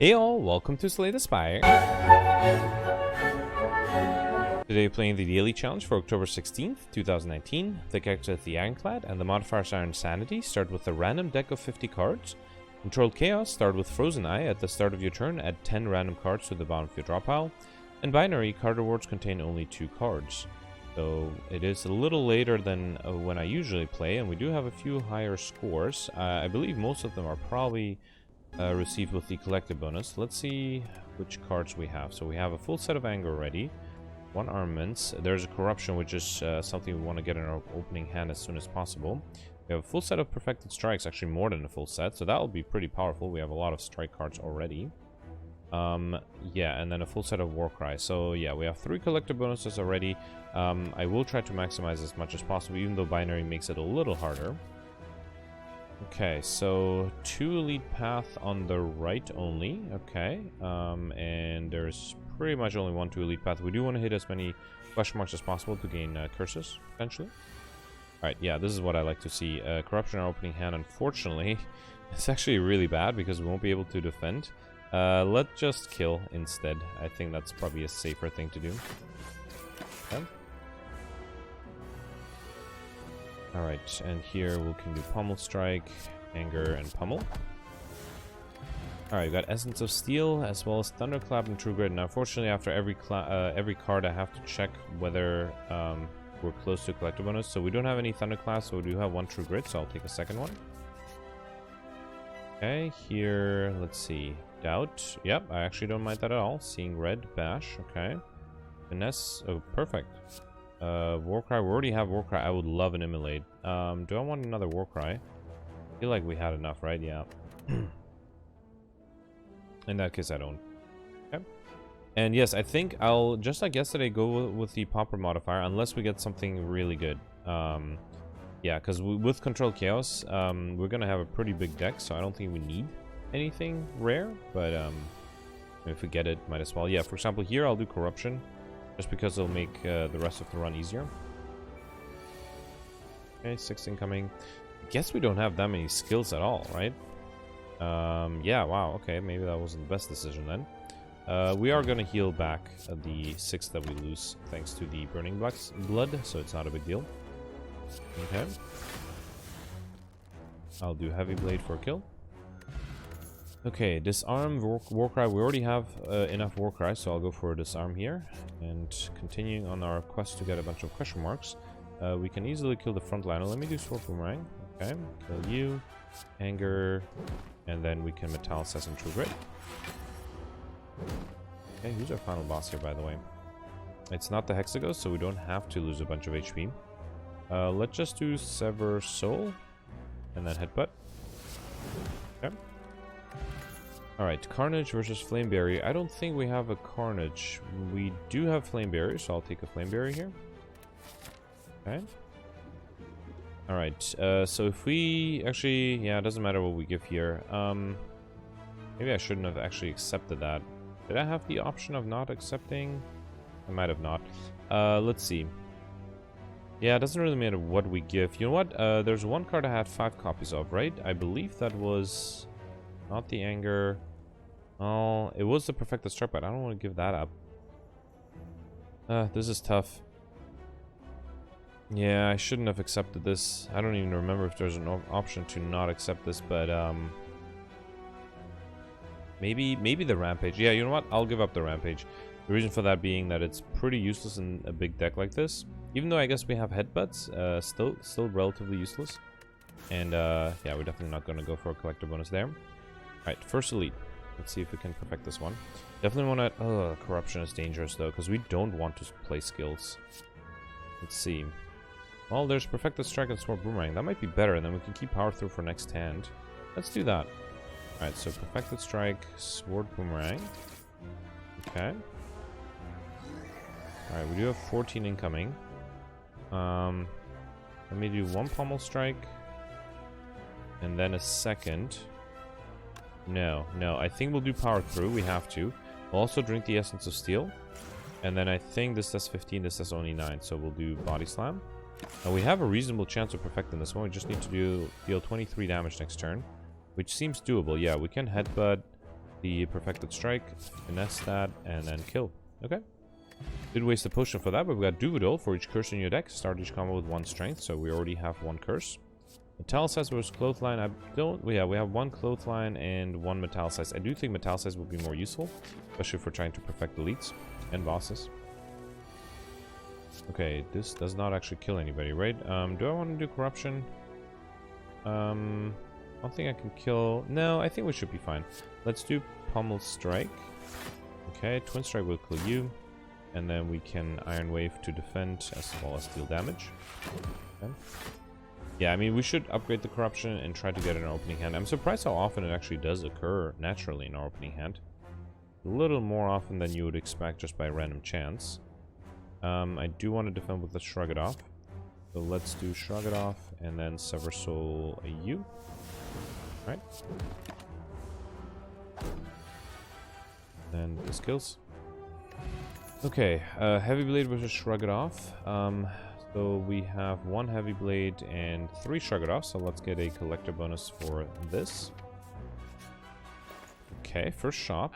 Hey all, welcome to Slay the Spire. Today playing the daily challenge for October 16th, 2019. The character is the Ironclad and the modifiers are Insanity. Start with a random deck of 50 cards. Control Chaos, start with Frozen Eye. At the start of your turn, add 10 random cards to the bottom of your draw pile. And Binary, card rewards contain only 2 cards. So it is a little later than when I usually play, and we do have a few higher scores. I believe most of them are probably received with the collective bonus. Let's see which cards we have. So we have a full set of Anger already, 1 Armaments. There's a Corruption, which is something we want to get in our opening hand as soon as possible. We have a full set of Perfected Strikes, actually more than a full set, so that will be pretty powerful. We have a lot of strike cards already. Yeah, and then a full set of Warcry. So yeah, we have 3 collective bonuses already. I will try to maximize as much as possible, even though Binary makes it a little harder. Okay, so 2 elite path on the right only. Okay, and there's pretty much only 1 2 elite path. We do want to hit as many question marks as possible to gain curses, potentially. Alright, yeah, this is what I like to see. Corruption in our opening hand, unfortunately, it's actually really bad because we won't be able to defend. Let's just kill instead. I think that's probably a safer thing to do. Okay. Alright, and here we can do Pummel Strike, Anger, and Pummel. Alright, we've got Essence of Steel, as well as Thunderclap and True Grit. Now, unfortunately, after every card, I have to check whether we're close to collector bonus. So we don't have any Thunderclap, so we do have 1 True Grit, so I'll take a second one. Okay, here, let's see. Doubt. Yep, I actually don't mind that at all. Seeing Red, Bash, okay. Finesse, oh, perfect. Warcry, we already have Warcry. I would love an Immolate. Do I want another Warcry? I feel like we had enough, right? Yeah. In that case, I don't. Okay. And yes, I think I'll, just like yesterday, go with the Pauper modifier, unless we get something really good. Yeah, because with Control Chaos, we're going to have a pretty big deck, so I don't think we need anything rare. But if we get it, might as well. Yeah, for example, here I'll do Corruption. Just because it'll make the rest of the run easier. Okay, 6 incoming. I guess we don't have that many skills at all, right? Yeah, wow, okay, maybe that wasn't the best decision then. We are going to heal back the 6 that we lose thanks to the Burning Blood, so it's not a big deal. Okay. I'll do Heavy Blade for a kill. Okay, Disarm, Warcry. We already have enough Warcry, so I'll go for a Disarm here. And continuing on our quest to get a bunch of question marks, we can easily kill the frontliner. Let me do Sword Boomerang. Okay, kill you, Anger, and then we can Metallicize and True Grit. Okay, who's our final boss here, by the way? It's not the Hexaghost, so we don't have to lose a bunch of HP. Let's just do Sever Soul, and then Headbutt. Okay. Alright, Carnage versus Flame Barrier. I don't think we have a Carnage. We do have Flame Barrier, so I'll take a Flame Barrier here. Okay. Alright, so if we actually... Yeah, it doesn't matter what we give here. Maybe I shouldn't have actually accepted that. Did I have the option of not accepting? I might have not. Let's see. Yeah, it doesn't really matter what we give. You know what? There's 1 card I had 5 copies of, right? I believe that was... Not the Anger. Oh, it was the Perfected Strike, but I don't want to give that up. This is tough. Yeah, I shouldn't have accepted this. I don't even remember if there's an option to not accept this, but maybe the Rampage. Yeah, you know what? I'll give up the Rampage. The reason for that being that it's pretty useless in a big deck like this. Even though I guess we have Headbutts, still relatively useless. And yeah, we're definitely not going to go for a collector bonus there. Alright, first elite. Let's see if we can perfect this one. Definitely want to... Corruption is dangerous though, because we don't want to play skills. Let's see. Well, there's Perfected Strike and Sword Boomerang. That might be better, and then we can keep Power Through for next hand. Let's do that. Alright, so Perfected Strike, Sword Boomerang. Okay. Alright, we do have 14 incoming. Let me do 1 Pommel Strike. And then a second... No, I think we'll do Power Through. We have to. We'll also drink the Essence of Steel. And then I think this does 15, this does only 9. So we'll do Body Slam. Now we have a reasonable chance of perfecting this one. We just need to deal 23 damage next turn. Which seems doable. Yeah, we can Headbutt. the Perfected Strike, finesse that, and then kill. Okay. Did waste a potion for that, but we got Duvidol for each curse in your deck. Start each combo with 1 strength, so we already have 1 curse. Metallicize versus Clothesline. Yeah, we have 1 Clothesline and 1 Metallicize. I do think Metallicize will be more useful, especially if we're trying to perfect elites and bosses. Okay, this does not actually kill anybody, right? Do I want to do Corruption? I don't think I can kill... No, I think we should be fine. Let's do Pummel Strike. Okay, Twin Strike will kill you. And then we can Iron Wave to defend as well as deal damage. Okay. Yeah, I mean, we should upgrade the Corruption and try to get an opening hand. I'm surprised how often it actually does occur naturally in our opening hand. A little more often than you would expect just by random chance. I do want to defend with the Shrug It Off. So let's do Shrug It Off and then Sever Soul you. Right. Then this kills. Okay, Heavy Blade versus Shrug It Off. So we have 1 Heavy Blade and 3 Shrug It Off, so let's get a collector bonus for this. Okay, first shop.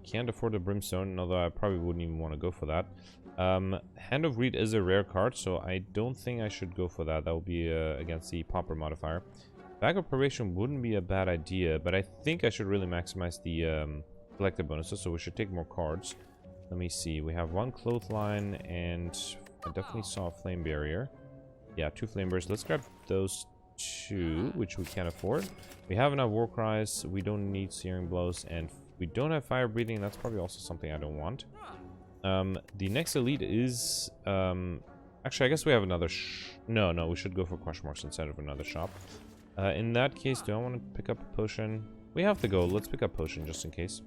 Can't afford the Brimstone, although I probably wouldn't even want to go for that. Hand of Reed is a rare card, so I don't think I should go for that. That will be against the Pauper modifier. Bag of Probation wouldn't be a bad idea, but I think I should really maximize the collector bonuses, so we should take more cards. Let me see. We have 1 Clothesline, and I definitely saw a Flame Barrier. Yeah, 2 Flame Barriers. Let's grab those 2, which we can't afford. We have enough War Cries. We don't need Searing Blows, and we don't have Fire Breathing. That's probably also something I don't want. The next elite is... actually, I guess we have another... No, we should go for Crush Marks instead of another shop. In that case, do I want to pick up a potion? We have to go. Let's pick up potion just in case.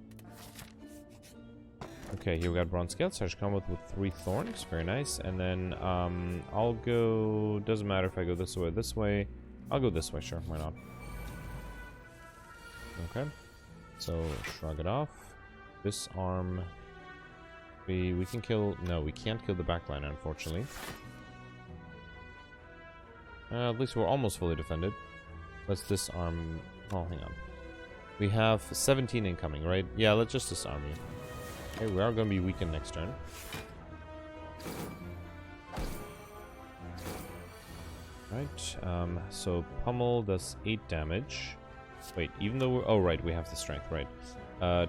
Okay, here we got Bronze Scale. Sarge combo with 3 Thorns. Very nice. And then I'll go... Doesn't matter if I go this way or this way. I'll go this way, sure. Why not? Okay. So, Shrug It Off. Disarm. We can kill... No, we can't kill the backliner, unfortunately. At least we're almost fully defended. Let's disarm... Oh, hang on. We have 17 incoming, right? Yeah, let's just disarm you. Okay, we are going to be weakened next turn. Right, so Pummel does 8 damage. Wait, even though we're... Oh, right, we have the strength, right.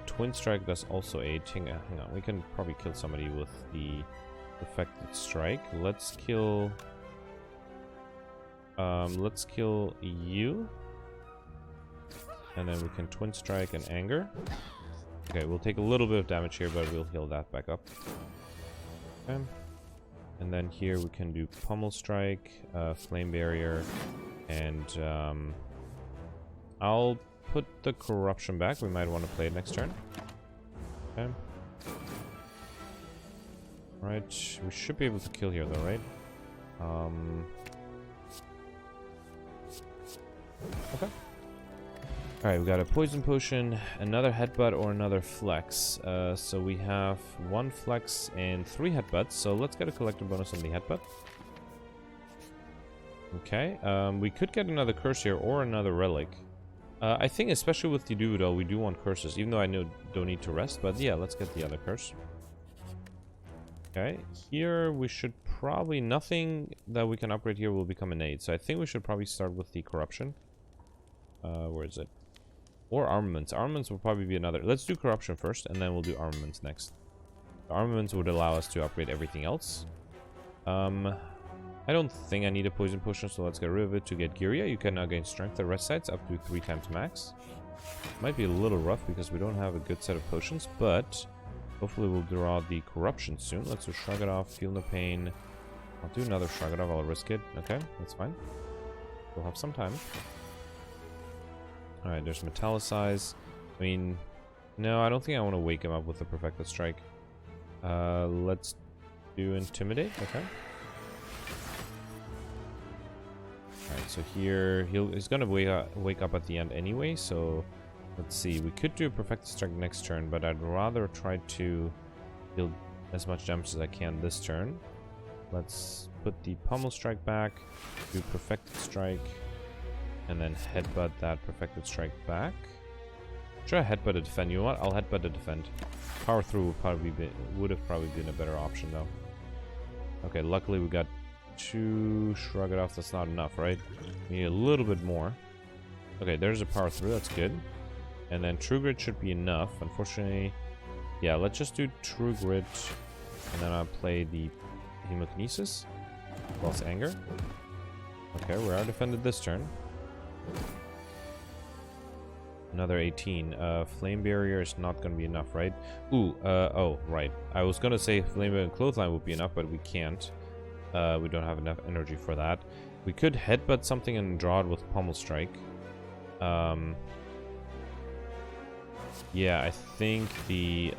Twin Strike does also 8. Hang on, we can probably kill somebody with the Perfected Strike. Let's kill... let's kill you. And then we can Twin Strike and Anger. Okay, we'll take a little bit of damage here, but we'll heal that back up. Okay. And then here we can do Pummel Strike, Flame Barrier, and I'll put the Corruption back. We might want to play it next turn. Okay. Right, we should be able to kill here though, right? Okay. Alright, we got a Poison Potion, another Headbutt, or another Flex. So we have 1 Flex and 3 Headbutts, so let's get a collector bonus on the Headbutt. Okay, we could get another Curse here, or another Relic. I think especially with the Duvidol, we do want Curses, even though I don't need to rest, but yeah, let's get the other Curse. Okay, here we should probably... Nothing that we can upgrade here will become an aid, so I think we should probably start with the Corruption. Where is it? Or Armaments. Armaments will probably be another... Let's do Corruption first, and then we'll do Armaments next. The Armaments would allow us to upgrade everything else. I don't think I need a Poison Potion, so let's get rid of it to get Giria. You can now gain Strength at rest sites up to 3 times max. Might be a little rough because we don't have a good set of potions, but hopefully we'll draw the Corruption soon. Let's do Shrug It Off, Feel No Pain. I'll do another Shrug It Off, I'll risk it. Okay, that's fine. We'll have some time. Alright, there's Metallicize. I mean, no, I don't think I want to wake him up with the Perfected Strike. Let's do Intimidate, okay. Alright, so here, he's gonna wake up at the end anyway, so let's see. We could do a Perfected Strike next turn, but I'd rather try to deal as much damage as I can this turn. Let's put the Pummel Strike back, do Perfected Strike, and then Headbutt that Perfected Strike back. Should I headbutt to defend? You know what? I'll headbutt to defend. Power through would have probably been a better option though. Okay, luckily we got 2. Shrug it off. That's not enough, right? We need a little bit more. Okay, there's a power through. That's good. And then True Grit should be enough. Unfortunately, yeah, let's just do True Grit. And then I'll play the Hemokinesis. Plus Anger. Okay, we are defended this turn. Another 18. Flame Barrier is not going to be enough, right? Ooh, oh, right. I was going to say Flame Barrier and Clothesline would be enough, but we can't. We don't have enough energy for that. We could headbutt something and draw it with Pommel Strike. Yeah, I think the...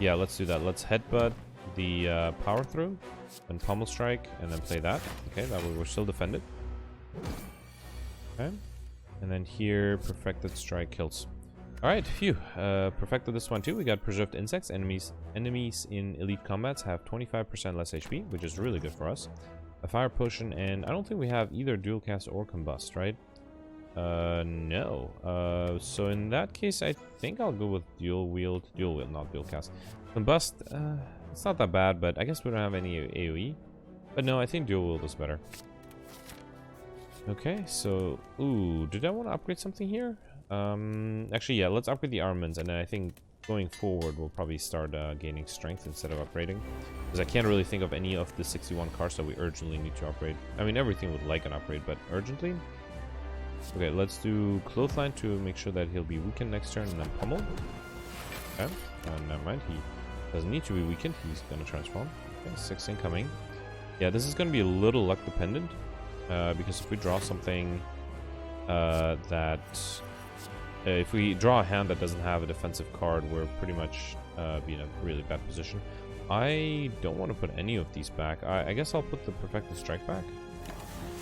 yeah, let's do that. Let's headbutt the Power Through and Pommel Strike and then play that. Okay, that way we're still defended. Okay. And then here, Perfected Strike kills. Alright, phew. Perfected this one too. We got Preserved Insects. Enemies in elite combats have 25% less HP, which is really good for us. A Fire Potion, and I don't think we have either Dual Cast or Combust, right? No. So in that case, I think I'll go with Dual Wield, not Dual Cast. Combust, it's not that bad, but I guess we don't have any AoE. But no, I think Dual Wield is better. Okay, so, ooh, did I want to upgrade something here? Actually, yeah, let's upgrade the armaments, and then I think going forward, we'll probably start gaining strength instead of upgrading. Because I can't really think of any of the 61 cards that we urgently need to upgrade. I mean, everything would like an upgrade, but urgently? Okay, let's do Clothesline to make sure that he'll be weakened next turn, and then Pummel. Okay, never mind, he doesn't need to be weakened, he's going to transform. Okay, 6 incoming. Yeah, this is going to be a little luck dependent. Because if we draw something if we draw a hand that doesn't have a defensive card, we're pretty much be in a really bad position. I don't want to put any of these back. I guess I'll put the Perfected Strike back.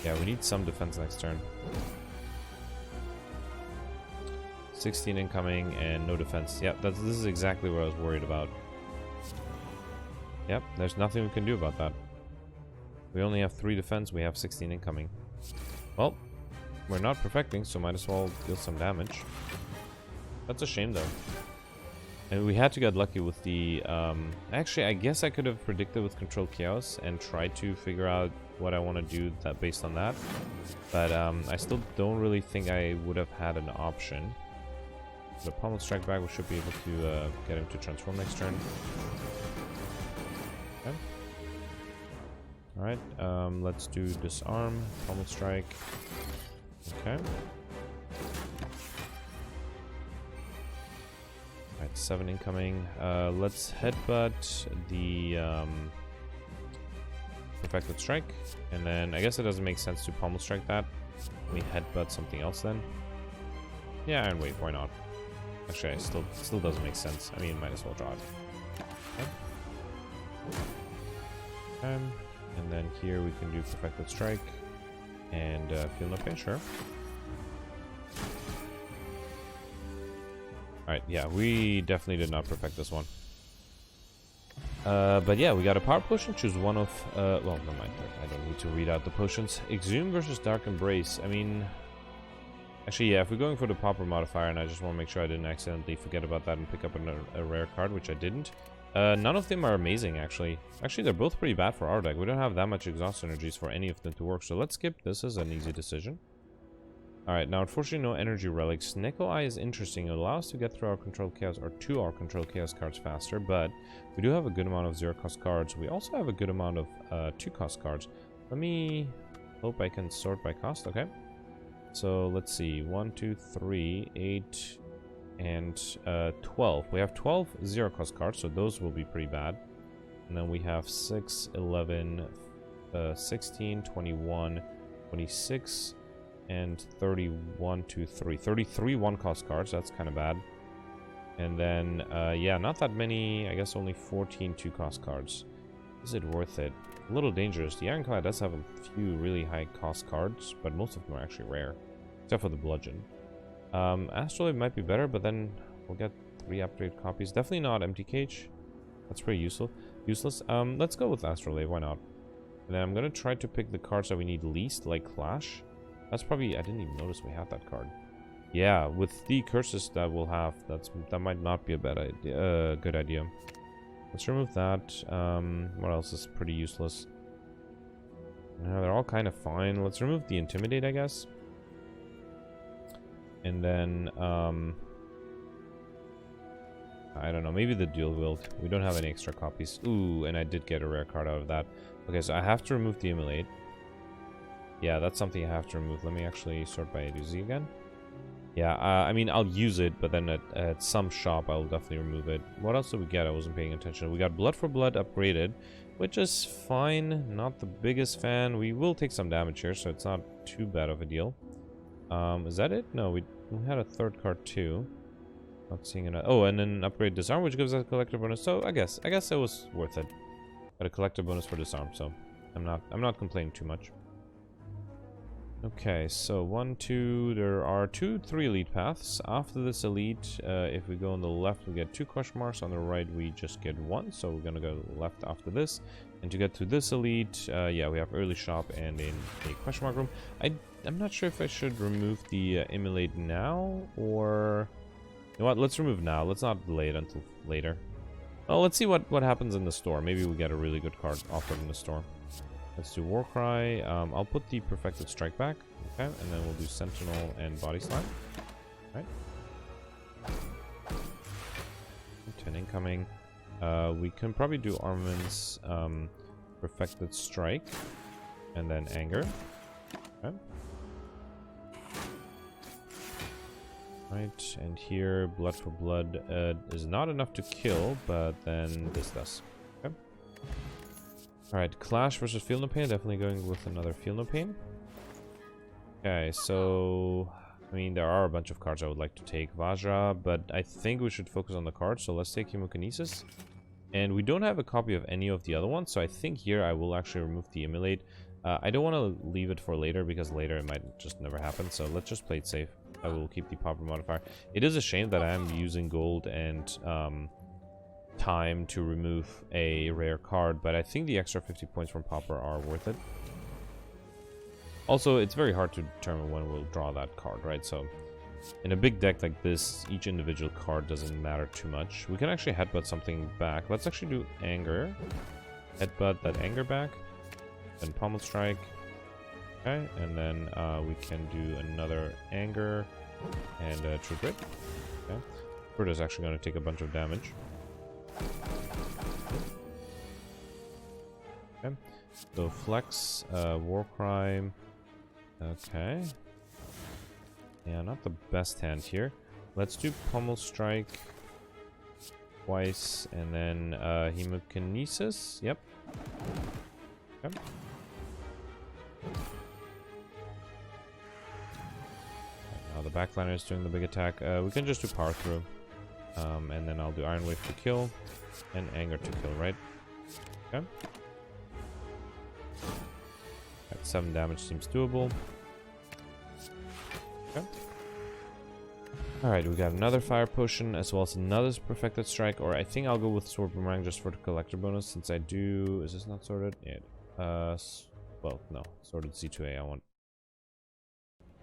Yeah, we need some defense next turn. 16 incoming and no defense. Yeah, this is exactly what I was worried about. Yep, there's nothing we can do about that. We only have 3 defense, we have 16 incoming. Well, we're not perfecting, so might as well deal some damage. That's a shame though. And we had to get lucky with the... actually, I guess I could have predicted with Control Chaos and tried to figure out what I want to do based on that. But I still don't really think I would have had an option. The Pommel Strike back, we should be able to get him to transform next turn. Okay. Alright, let's do Disarm, Pommel Strike. Okay. Alright, 7 incoming. Let's headbutt the Perfected Strike. And then I guess it doesn't make sense to Pommel Strike that. Let me headbutt something else then. Yeah, Iron Wave, why not? Actually, it still doesn't make sense. I mean, might as well draw it. Okay. And then here we can do Perfected Strike and Feel No Pain, sure. Alright, yeah, we definitely did not perfect this one. But yeah, we got a Power Potion, choose one of, well, never mind, I don't need to read out the potions. Exhume versus Dark Embrace, I mean... Actually, yeah, if we're going for the Pauper modifier, and I just want to make sure I didn't accidentally forget about that and pick up a rare card, which I didn't. None of them are amazing, actually. Actually, they're both pretty bad for our deck. We don't have that much exhaust energies for any of them to work, so let's skip. This is an easy decision. Alright, now unfortunately no energy relics. Nickel Eye is interesting. It allows us to get through our Control Chaos or to our Control Chaos cards faster, but we do have a good amount of 0-cost cards. We also have a good amount of 2-cost cards. Let me hope I can sort by cost. Okay. So let's see. 1, 2, 3, 8, and 12. We have 12 0-cost cards, so those will be pretty bad. And then we have 6, 11, 16, 21, 26, and 31, 2, 3. 33 1-cost cards, that's kind of bad. And then, yeah, not that many, I guess only 14 2-cost cards. Is it worth it? A little dangerous. The Ironclad does have a few really high-cost cards, but most of them are actually rare. Except for the Bludgeon. Astrolabe might be better, but then we'll get 3 upgrade copies. Definitely not Empty Cage. That's pretty useless. Let's go with Astrolabe, why not? And then I'm gonna try to pick the cards that we need least, like Clash. That's probably... I didn't even notice we had that card. Yeah, with the curses that we'll have, that might not be a bad idea. Good idea. Let's remove that. What else is pretty useless? No, they're all kind of fine. Let's remove the intimidate, I guess. And then, I don't know, maybe the dual wield. We don't have any extra copies. Ooh, and I did get a rare card out of that. Okay, so I have to remove the immolate. Yeah, that's something I have to remove. Let me actually sort by A to Z again. Yeah, I mean, I'll use it, but then at some shop, I'll definitely remove it. What else did we get? I wasn't paying attention. We got Blood for Blood upgraded, which is fine. Not the biggest fan. We will take some damage here, so it's not too bad of a deal. Is that it? No, we had a third card too. Not seeing it. Oh, and then upgrade disarm, which gives us a collector bonus. So I guess it was worth it. Got a collector bonus for disarm, so I'm not complaining too much. Okay, so 1, 2, there are 2, 3 elite paths. After this elite, if we go on the left, we get 2 question marks. On the right, we just get 1. So we're gonna go left after this. And to get to this elite, yeah, we have early shop and in a question mark room. I'm not sure if I should remove the immolate now, or you know what? Let's remove now. Let's not delay it until later. Well, let's see what happens in the store. Maybe we get a really good card offered in the store. Let's do Warcry. I'll put the Perfected Strike back. Okay, and then we'll do Sentinel and Body Slam. Right. 10 incoming. We can probably do Armaments, Perfected Strike, and then Anger. Okay. Right, and here Blood for Blood is not enough to kill, but then this does. Okay. Alright, Clash versus Feel No Pain. Definitely going with another Feel No Pain. Okay, so I mean, there are a bunch of cards I would like to take. Vajra, but I think we should focus on the cards, so let's take Hemokinesis. And we don't have a copy of any of the other ones, so I think here I will actually remove the Immolate. I don't want to leave it for later, because later it might just never happen, so let's just play it safe. I will keep the Pauper modifier. It is a shame that I am using gold and time to remove a rare card, but I think the extra 50 points from Pauper are worth it. Also, it's very hard to determine when we'll draw that card, right? So in a big deck like this, each individual card doesn't matter too much. We can actually headbutt something back. Let's actually do Anger. Headbutt that Anger back. Then Pommel Strike. Okay, and then we can do another Anger and True Grit. Okay. Grit is actually going to take a bunch of damage. Okay, so Flex, Warcry. Okay. Yeah, not the best hand here. Let's do Pommel Strike twice, and then Hemokinesis. Yep. Okay. Now the backliner is doing the big attack. We can just do Power Through. And then I'll do Iron Wave to kill, and Anger to kill, right? Okay. At 7 damage seems doable. Okay. Alright, we got another Fire Potion, as well as another Perfected Strike, or I think I'll go with Sword Boomerang just for the collector bonus, since I do... Is this not sorted? Yeah. Well, no. Sorted C2A, I want...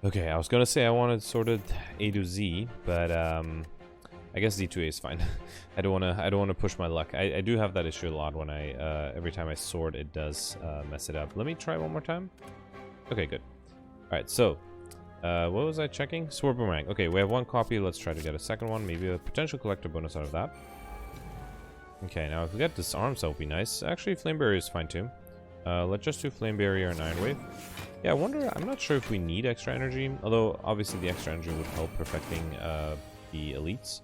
Okay, I was gonna say I wanted sorted A to Z, but I guess Z2A is fine. I don't wanna push my luck. I do have that issue a lot when every time I sort, it does mess it up. Let me try one more time. Okay, good. Alright, so what was I checking? Sword Boomerang. Okay, we have 1 copy. Let's try to get a second one. Maybe a potential collector bonus out of that. Okay, now if we get Disarms, that would be nice. Actually, Flame Barrier is fine too. Let's just do Flame Barrier and Iron Wave. Yeah, I wonder, I'm not sure if we need extra energy, although obviously the extra energy would help perfecting the elites.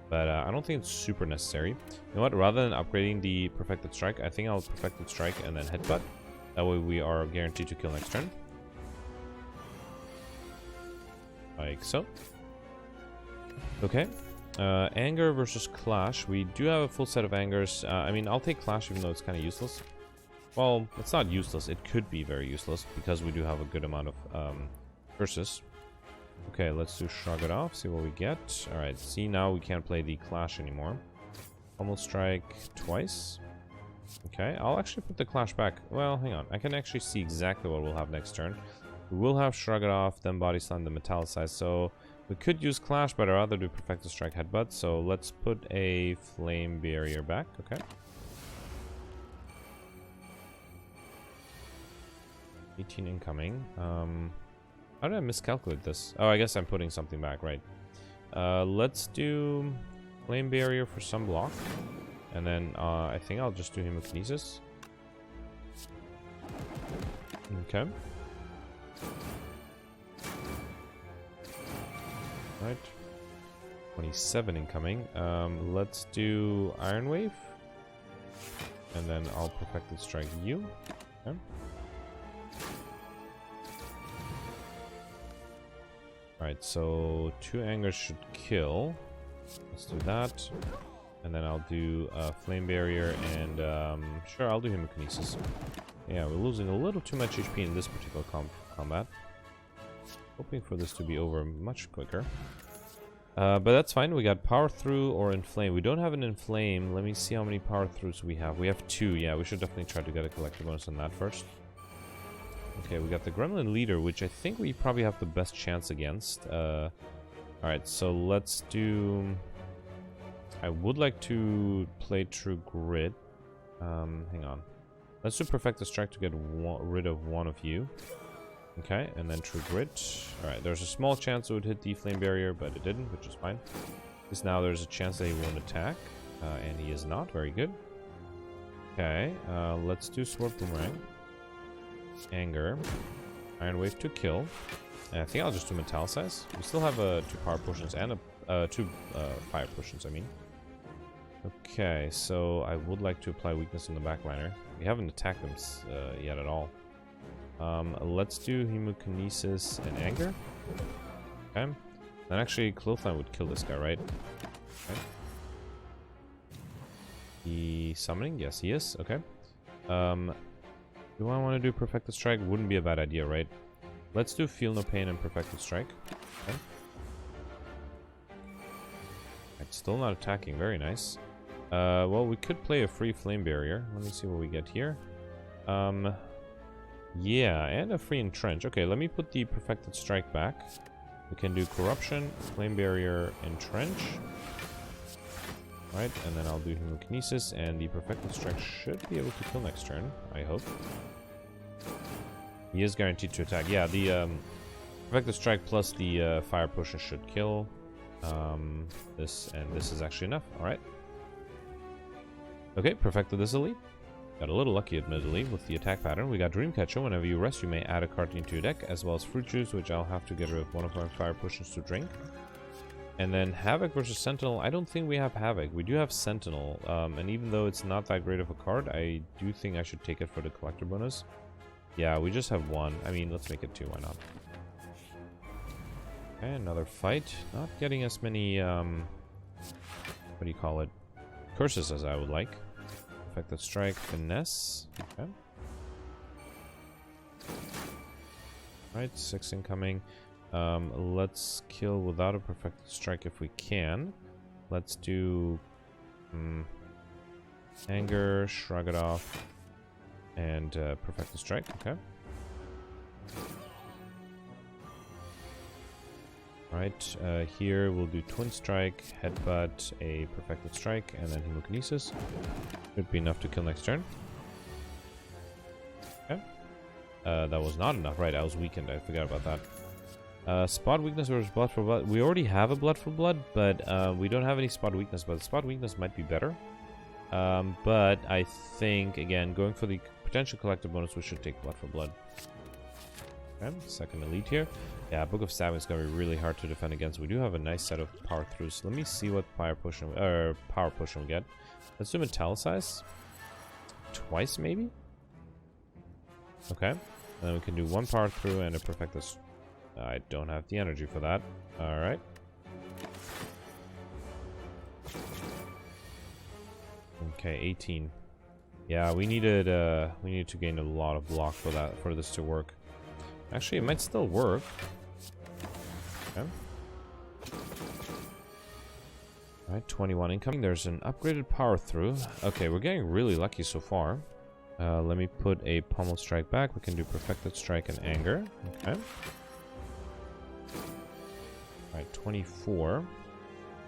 But I don't think it's super necessary. You know what, rather than upgrading the Perfected Strike, I think I'll Perfected Strike and then Headbutt. That way we are guaranteed to kill next turn. Like so. Okay. Anger versus Clash. We do have a full set of Angers. I mean, I'll take Clash even though it's kind of useless. Well, it's not useless. It could be very useless because we do have a good amount of curses. Okay, let's do Shrug It Off, see what we get. Alright, see, now we can't play the Clash anymore. Almost Strike twice. Okay, I'll actually put the Clash back. Well, hang on. I can actually see exactly what we'll have next turn. We will have Shrug It Off, then Body Slam, then Metallicize. So We could use Clash, but I'd rather do Perfected Strike Headbutt, so let's put a Flame Barrier back, okay. 18 incoming. How did I miscalculate this? Oh, I guess I'm putting something back, right. Let's do Flame Barrier for some block. And then I think I'll just do Hemokinesis. Okay. Right. 27 incoming. Let's do Iron Wave. And then I'll Perfected Strike you. Okay. Alright, so 2 angers should kill. Let's do that. And then I'll do Flame Barrier and sure, I'll do Hemokinesis. Yeah, we're losing a little too much HP in this particular combat. Hoping for this to be over much quicker. But that's fine. We got Power Through or Inflame. We don't have an Inflame. Let me see how many Power Throughs we have. We have 2. Yeah, we should definitely try to get a collector bonus on that first. Okay, we got the Gremlin Leader, which I think we probably have the best chance against. Alright, so let's do... I would like to play True Grit. Hang on. Let's do Perfected Strike to get rid of one of you. Okay, and then True Grit. Alright, there's a small chance it would hit the Flame Barrier, but it didn't, which is fine. Because now there's a chance that he won't attack. And he is not. Very good. Okay, let's do Sword Boomerang. Anger. Iron Wave to kill. And I think I'll just do Metallicize. We still have 2 Power Potions and 2 Fire Potions, I mean. Okay, so I would like to apply Weakness on the backliner. We haven't attacked them yet at all. Let's do Hemokinesis and Anger. Okay. Then actually Clothesline would kill this guy, right? Okay. He summoning? Yes, he is. Okay. Do I want to do Perfected Strike? Wouldn't be a bad idea, right? Let's do Feel No Pain and Perfected Strike. Okay. It's still not attacking. Very nice. Well, we could play a free Flame Barrier. Let me see what we get here. Yeah, and a free Entrench. Okay, let me put the Perfected Strike back. We can do Corruption, Flame Barrier, Entrench. Right, and then I'll do Hemokinesis, and the Perfected Strike should be able to kill next turn, I hope. He is guaranteed to attack. Yeah, the Perfected Strike plus the Fire Potion should kill this, and this is actually enough. Alright. Okay, perfected this elite. Got a little lucky, admittedly, with the attack pattern. We got Dreamcatcher. Whenever you rest, you may add a card into your deck, as well as Fruit Juice, which I'll have to get rid of one of my Fire Potions to drink. And then Havoc versus Sentinel. I don't think we have Havoc. We do have Sentinel. And even though it's not that great of a card, I do think I should take it for the collector bonus. Yeah, we just have 1. I mean, let's make it 2. Why not? Okay, another fight. Not getting as many, what do you call it? Curses as I would like. Perfected Strike, Finesse. Okay. Right, 6 incoming. Let's kill without a Perfected Strike if we can. Let's do Anger, Shrug it off, and Perfected Strike. Okay. Alright, here we'll do Twin Strike, Headbutt, a Perfected Strike, and then Hemokinesis. Should be enough to kill next turn. Okay. That was not enough. Right, I was weakened. I forgot about that. Spot Weakness versus Blood for Blood. We already have a Blood for Blood, but we don't have any Spot Weakness. But Spot Weakness might be better. But I think, again, going for the potential collective bonus, we should take Blood for Blood. Okay, second elite here. Yeah, Book of Stabbing is going to be really hard to defend against. We do have a nice set of Power Throughs. Let me see what Power Potion we get. Let's do Metallicize. Twice, maybe? Okay. And then we can do 1 Power Through and a Perfected... I don't have the energy for that. Alright. Okay, 18. Yeah, we needed to gain a lot of block for this to work. Actually, it might still work. Okay. Alright, 21 incoming. There's an upgraded Power Through. Okay, we're getting really lucky so far. Let me put a Pommel Strike back. We can do Perfected Strike and Anger. Okay. Alright, 24.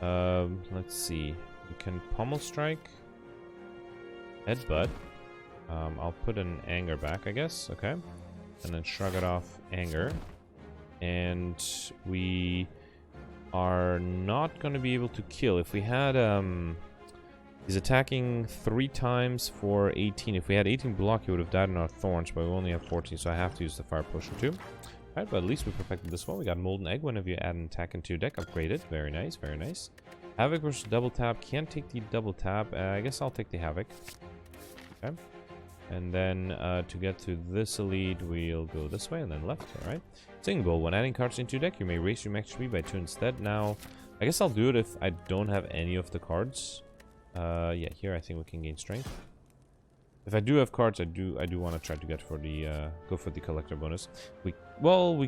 Let's see. We can pommel strike. Headbutt. I'll put an anger back, I guess. Okay. And then shrug it off anger. And we are not going to be able to kill. If we had, he's attacking 3 times for 18. If we had 18 block, he would have died in our thorns, but we only have 14, so I have to use the fire potion too. Alright, but at least we perfected this one. We got Molten Egg whenever you add an attack into your deck. Upgraded. Very nice, very nice. Havoc versus double tap. Can't take the double tap. I guess I'll take the Havoc. Okay. And then to get to this elite, we'll go this way and then left. Alright. Single. When adding cards into your deck, you may raise your max HP by 2 instead. Now, I guess I'll do it if I don't have any of the cards. Yeah, here I think we can gain strength. If I do have cards, I do want to try to get for the go for the collector bonus. We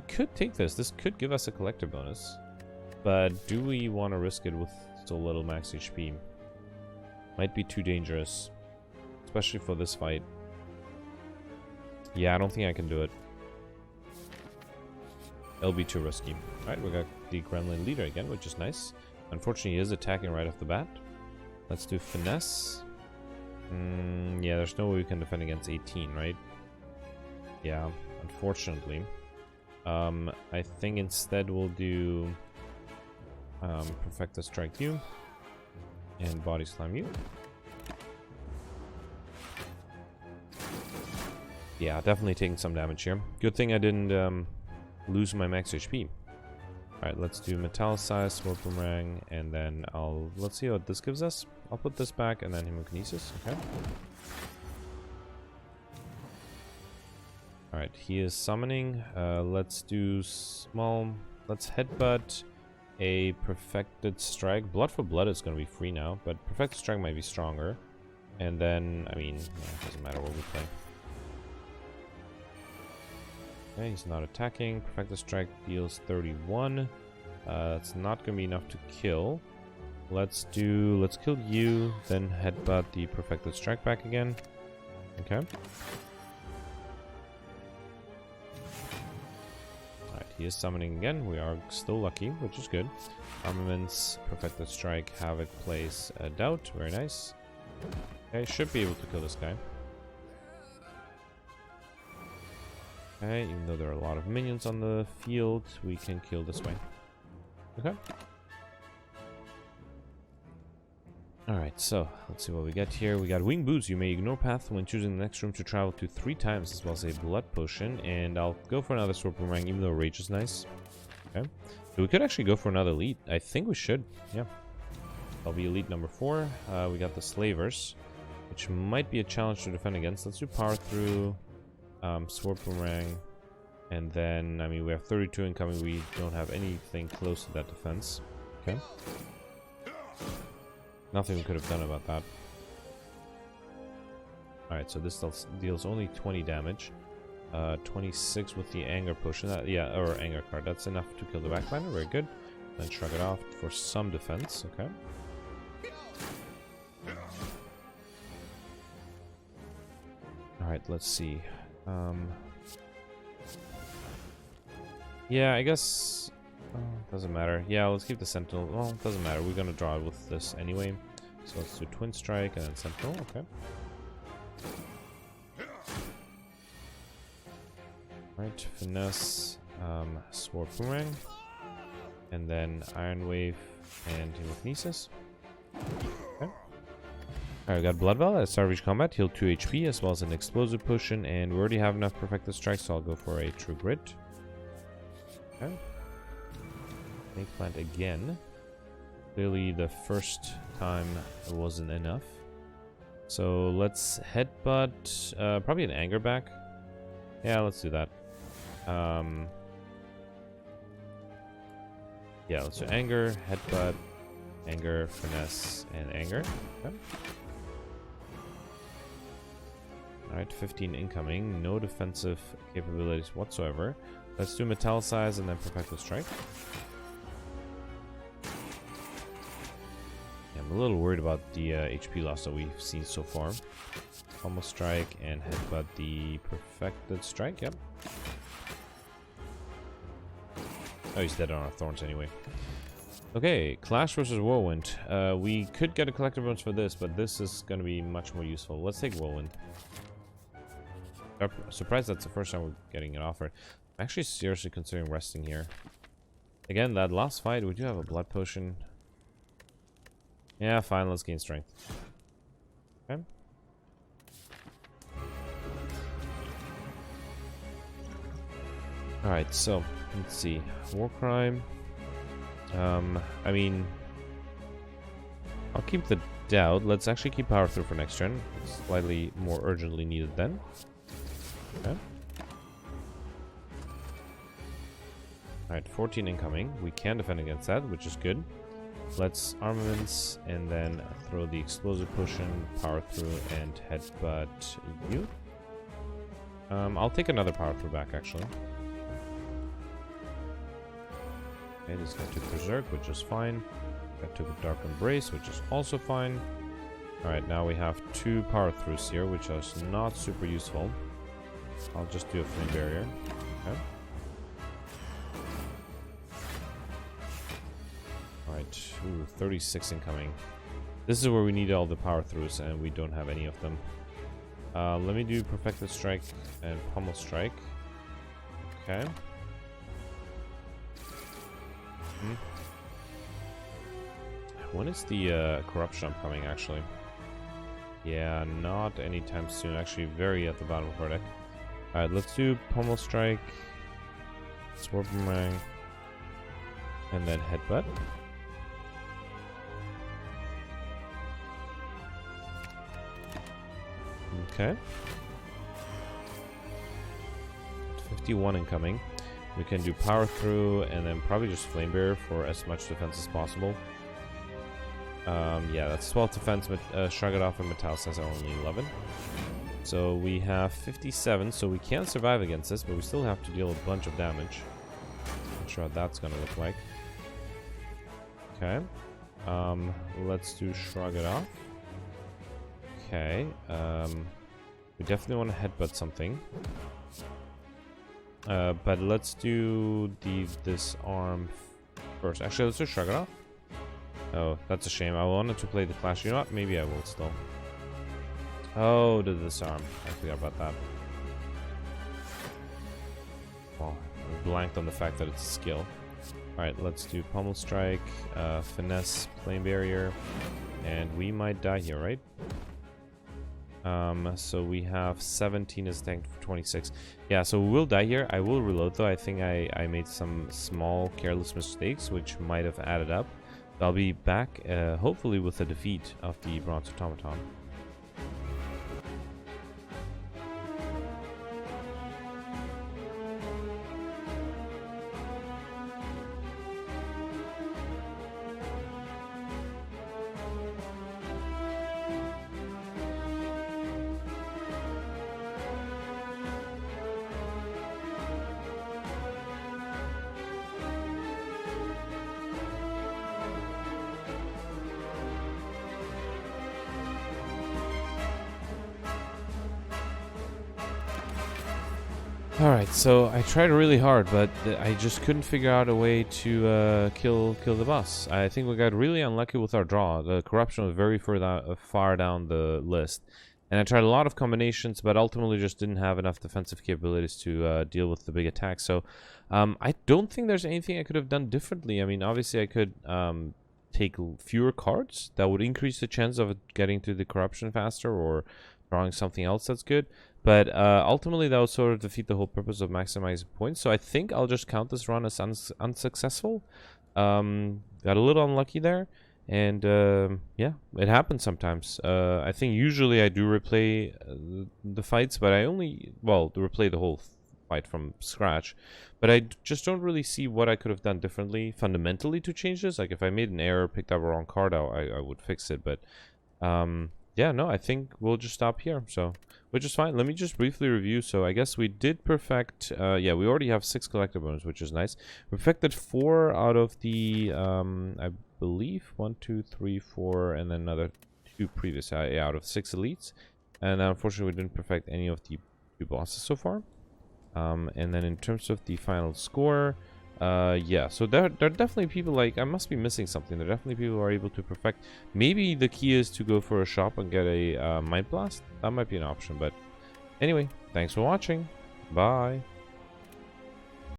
could take this. This could give us a collector bonus, but do we want to risk it with so little max HP? Might be too dangerous, especially for this fight. Yeah, I don't think I can do it. It'll be too risky. Alright, we got the Gremlin leader again, which is nice. Unfortunately, he is attacking right off the bat. Let's do finesse. Yeah, there's no way we can defend against 18, right? Yeah, unfortunately. I think instead we'll do Perfecta Strike you and Body Slam you. Yeah, definitely taking some damage here. Good thing I didn't lose my max HP. Alright, let's do Metallicize, Sword Boomerang, and then let's see what this gives us. I'll put this back and then Hemokinesis, okay. Alright, he is summoning. Let's do let's Headbutt a Perfected Strike. Blood for Blood is going to be free now, but Perfected Strike might be stronger. And then, I mean, yeah, it doesn't matter what we play. Okay, he's not attacking. Perfected Strike deals 31. That's not gonna be enough to kill. Let's kill you, then headbutt the Perfected Strike back again. Okay. Alright, he is summoning again. We are still lucky, which is good. Armaments, Perfected Strike, Havoc plays Doubt. Very nice. Okay, should be able to kill this guy. Okay, even though there are a lot of minions on the field, we can kill this way. Okay. Alright, so let's see what we get here. We got Wing Boots. You may ignore path when choosing the next room to travel to 3 times, as well as a Blood Potion. And I'll go for another Sword Boomerang, even though Rage is nice. Okay. So we could actually go for another elite. I think we should. Yeah. That'll be elite number 4. We got the Slavers, which might be a challenge to defend against. Let's do Power Through. Sword Boomerang, and then, I mean, we have 32 incoming. We don't have anything close to that defense. Okay. Nothing we could have done about that. Alright, so this deals only 20 damage. 26 with the Anger Potion. Yeah, or Anger card. That's enough to kill the Backliner. Very good. Then shrug it off for some defense. Okay. Alright, let's see. Yeah, I guess doesn't matter. Yeah, let's keep the Sentinel. Well, it doesn't matter. We're gonna draw it with this anyway. So let's do Twin Strike and then Sentinel. Okay. Right, Finesse, Sword Boomerang, and then Iron Wave and Hemokinesis. Okay. Alright, we got Blood Vial at start of each combat, heal 2 HP as well as an Explosive Potion, and we already have enough Perfected Strike, so I'll go for a True Grit. Okay. Snake Plant again. Clearly the first time it wasn't enough. So let's Headbutt, probably an Anger back. Yeah, let's do that. Yeah, let's do Anger, Headbutt, Anger, Finesse, and Anger. Okay. Alright, 15 incoming. No defensive capabilities whatsoever. Let's do Metallicize and then Perfected Strike. Yeah, I'm a little worried about the HP loss that we've seen so far. Almost Strike and Headbutt the Perfected Strike. Yep. Oh, he's dead on our thorns anyway. Okay, Clash versus Whirlwind. We could get a collector bonus for this, but this is going to be much more useful. Let's take Whirlwind. I'm surprised that's the first time we're getting an offer. I'm actually seriously considering resting here. Again, that last fight, we do have a blood potion. Yeah, fine, let's gain strength. Okay. Alright, so, let's see. War crime. I mean, I'll keep the doubt. Let's actually keep power through for next gen. It's slightly more urgently needed then. Okay. Alright, 14 incoming. We can defend against that, which is good. Let's armaments and then throw the explosive potion, power through, and headbutt you. I'll take another power through back actually. Okay, this guy took Berserk, which is fine. I took a Dark Embrace, which is also fine. Alright, now we have 2 power throughs here, which is not super useful. I'll just do a Flame Barrier. Okay. Alright, 36 incoming. This is where we need all the power throughs, and we don't have any of them. Let me do Perfected Strike and Pummel Strike. Okay. When is the corruption upcoming, actually? Yeah, not anytime soon. Actually, very at the bottom of our deck. Alright, let's do Pummel Strike, Sword Boomerang, and then Headbutt. Okay. 51 incoming. We can do Power Through and then probably just Flame Barrier for as much defense as possible. Yeah, that's 12 defense, but Shrug It Off and Metallic says only 11. So we have 57, so we can survive against this, but we still have to deal a bunch of damage. Not sure what that's gonna look like. Okay. Let's do Shrug It Off. Okay. We definitely want to headbutt something. But let's do the disarm first. Actually, let's just Shrug It Off. Oh, that's a shame. I wanted to play the Clash. You know what? Maybe I will still. Oh, the disarm. I forgot about that. Well, I blanked on the fact that it's a skill. Alright, let's do Pummel Strike, Finesse, Flame Barrier, and we might die here, right? So we have 17 as tanked for 26. Yeah, so we will die here. I will reload though. I think I made some small careless mistakes which might have added up. I'll be back hopefully with a defeat of the Bronze Automaton. Alright, so I tried really hard, but I just couldn't figure out a way to kill the boss. I think we got really unlucky with our draw. The corruption was very far down the list. And I tried a lot of combinations, but ultimately just didn't have enough defensive capabilities to deal with the big attack. So I don't think there's anything I could have done differently. I mean, obviously I could take fewer cards. That would increase the chance of getting to the corruption faster or drawing something else that's good. But ultimately, that would sort of defeat the whole purpose of maximizing points. So I think I'll just count this run as unsuccessful. Got a little unlucky there. And yeah, it happens sometimes. I think usually I do replay the fights, but I only, well, replay the whole fight from scratch. But I just don't really see what I could have done differently fundamentally to change this. Like if I made an error, picked up a wrong card, I would fix it. But yeah, no, I think we'll just stop here. So, which is fine. Let me just briefly review. So I guess we did perfect. Yeah, we already have 6 collector bones, which is nice. We perfected 4 out of the, I believe, 1, 2, 3, 4, and then another 2 previous out of 6 elites. And unfortunately, we didn't perfect any of the 2 bosses so far. And then in terms of the final score, Yeah, so there are definitely people like, I must be missing something. There are definitely people who are able to perfect. Maybe the key is to go for a shop and get a Mind Blast. That might be an option, but anyway, thanks for watching. Bye.